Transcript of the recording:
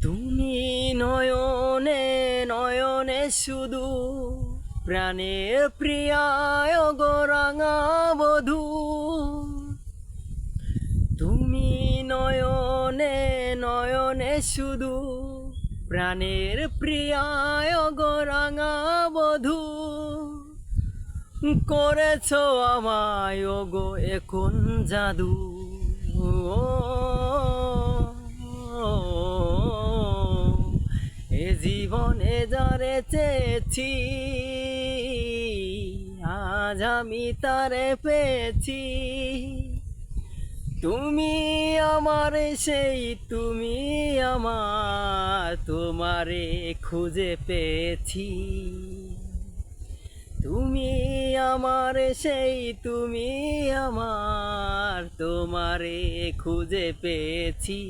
তুমি নয়নে নয়নে শুধু প্রাণের প্রিয়ায় গো রাঙা বধূ। তুমি নয়নে নয়নে শুধু প্রাণের প্রিয়ায় গো রাঙা বধূ। করেছ আমায় গো এখন জাদু। এ জীবনে যারে চেয়েছি আজ আমি তারে পেয়েছি। তুমি আমার সেই তুমি আমার তোমারে খুঁজে পেয়েছি। তুমি আমার সেই তুমি আমার তোমারে খুঁজে পেয়েছি।